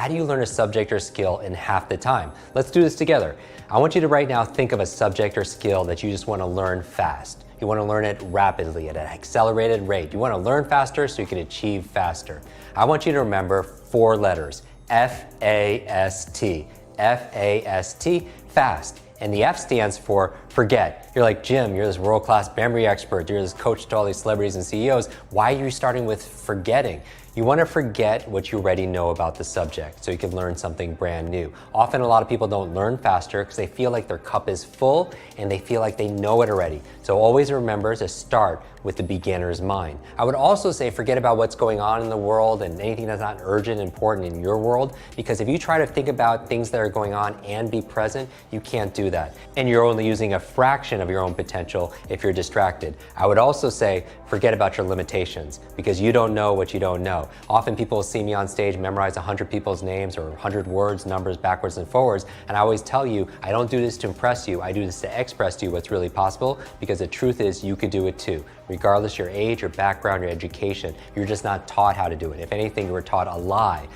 how do you learn a subject or skill in half the time? Let's do this together. I want you to right now think of a subject or skill that you just want to learn fast. You want to learn it rapidly at an accelerated rate. You want to learn faster so you can achieve faster. I want you to remember 4 letters, F-A-S-T. F-A-S-T, fast. And the F stands for forget. You're like, Jim, you're this world-class memory expert. You're this coach to all these celebrities and CEOs. Why are you starting with forgetting? You want to forget what you already know about the subject so you can learn something brand new. Often a lot of people don't learn faster because they feel like their cup is full and they feel like they know it already. So always remember to start with the beginner's mind. I would also say forget about what's going on in the world and anything that's not urgent and important in your world, because if you try to think about things that are going on and be present, you can't do that. And you're only using a fraction of your own potential if you're distracted. I would also say forget about your limitations, because you don't know what you don't know. Often people will see me on stage memorize 100 people's names or 100 words, numbers backwards and forwards, and I always tell you, I don't do this to impress you, I do this to express to you what's really possible, because the truth is you could do it too. Regardless your age, your background, your education, you're just not taught how to do it. If anything, you were taught a lie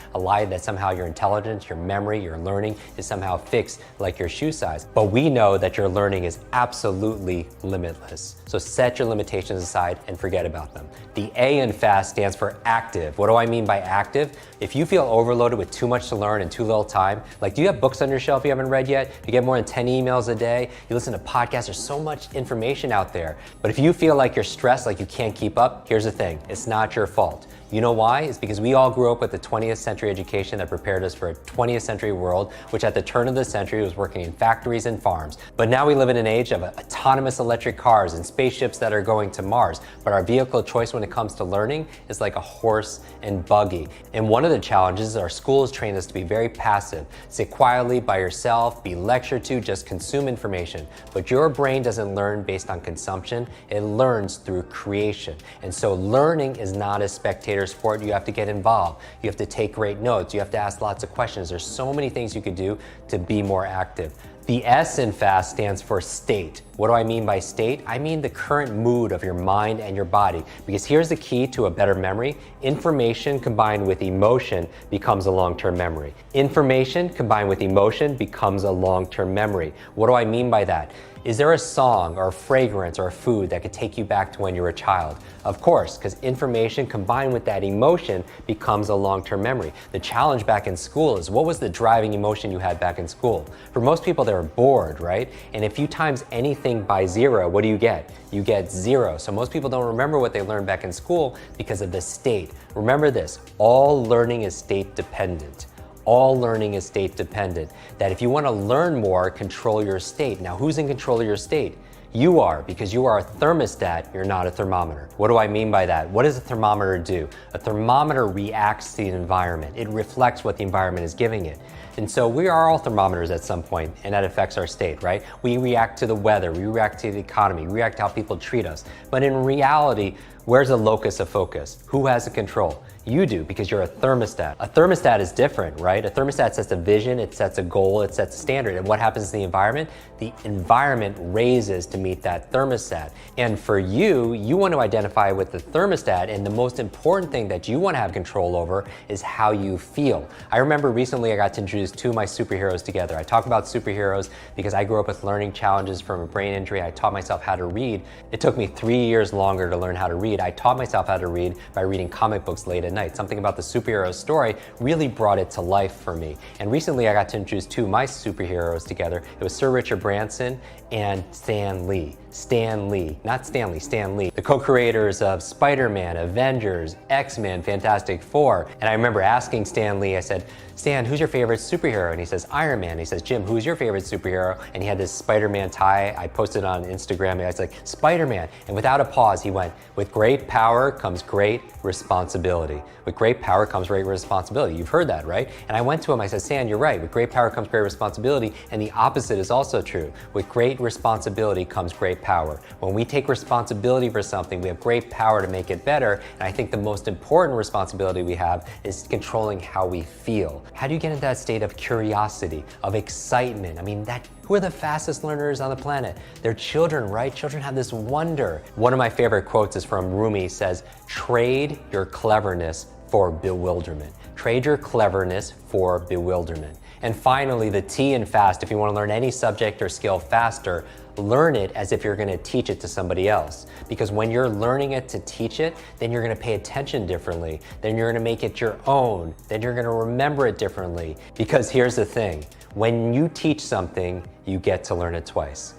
that somehow your intelligence, your memory, your learning is somehow fixed like your shoe size. But we know that your learning is absolutely limitless. So set your limitations aside and forget about them. The A in FAST stands for active. What do I mean by active? If you feel overloaded with too much to learn in too little time, like do you have books on your shelf you haven't read yet? You get more than 10 emails a day, you listen to podcasts, there's so much information out there. But if you feel like you're stressed, like you can't keep up, here's the thing, it's not your fault. You know why? It's because we all grew up with the 20th century education that prepared us for a 20th century world, which at the turn of the century was working in factories and farms. But now we live in an age of autonomous electric cars and spaceships that are going to Mars. But our vehicle of choice when it comes to learning is like a horse and buggy. And one of the challenges is our schools train us to be very passive. Sit quietly by yourself, be lectured to, just consume information. But your brain doesn't learn based on consumption, it learns through creation. And so learning is not a spectator sport. You have to get involved. You have to take great notes. You have to ask lots of questions. There's so many things you could do to be more active. The S in FAST stands for state. What do I mean by state? I mean the current mood of your mind and your body. Because here's the key to a better memory. Information combined with emotion becomes a long-term memory. Information combined with emotion becomes a long-term memory. What do I mean by that? Is there a song or a fragrance or a food that could take you back to when you were a child? Of course, because information combined with that emotion becomes a long-term memory. The challenge back in school is, what was the driving emotion you had back in school? For most people, they were bored, right? And if you times anything by 0, what do you get? You get 0. So most people don't remember what they learned back in school because of the state. Remember this, all learning is state dependent. All learning is state dependent. That if you want to learn more, control your state. Now, who's in control of your state? You are, because you are a thermostat, you're not a thermometer. What do I mean by that? What does a thermometer do? A thermometer reacts to the environment. It reflects what the environment is giving it. And so we are all thermometers at some point, and that affects our state, right? We react to the weather, we react to the economy, we react to how people treat us. But in reality, where's the locus of focus? Who has the control? You do, because you're a thermostat. A thermostat is different, right? A thermostat sets a vision, it sets a goal, it sets a standard. And what happens to the environment? The environment raises to meet that thermostat. And for you, you want to identify with the thermostat, and the most important thing that you want to have control over is how you feel. I remember recently I got to introduce 2 of my superheroes together. I talk about superheroes because I grew up with learning challenges from a brain injury. I taught myself how to read. It took me 3 years longer to learn how to read. I taught myself how to read by reading comic books late at night. Something about the superhero story really brought it to life for me. And recently I got to introduce 2 of my superheroes together. It was Sir Richard Branson and Stan Lee. Stan Lee, not Stanley, Stan Lee, the co-creators of Spider-Man, Avengers, X-Men, Fantastic Four. And I remember asking Stan Lee, I said, Stan, who's your favorite superhero? And he says, Iron Man. He says, Jim, who's your favorite superhero? And he had this Spider-Man tie. I posted on Instagram, and I was like, Spider-Man. And without a pause, he went, with great power comes great responsibility. With great power comes great responsibility. You've heard that, right? And I went to him, I said, Stan, you're right. With great power comes great responsibility. And the opposite is also true. With great responsibility comes great power. When we take responsibility for something, we have great power to make it better. And I think the most important responsibility we have is controlling how we feel. How do you get into that state of curiosity, of excitement? I mean, who are the fastest learners on the planet? They're children, right? Children have this wonder. One of my favorite quotes is from Rumi. It says, trade your cleverness for bewilderment. Trade your cleverness for bewilderment. And finally, the T in fast, if you want to learn any subject or skill faster, learn it as if you're going to teach it to somebody else. Because when you're learning it to teach it, then you're going to pay attention differently. Then you're going to make it your own. Then you're going to remember it differently. Because here's the thing, when you teach something, you get to learn it twice.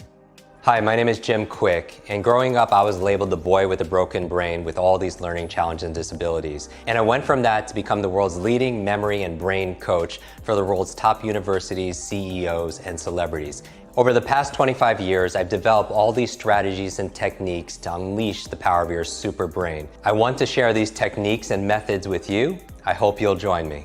Hi, my name is Jim Kwik, and growing up I was labeled the boy with a broken brain with all these learning challenges and disabilities. And I went from that to become the world's leading memory and brain coach for the world's top universities, CEOs, and celebrities. Over the past 25 years, I've developed all these strategies and techniques to unleash the power of your super brain. I want to share these techniques and methods with you. I hope you'll join me.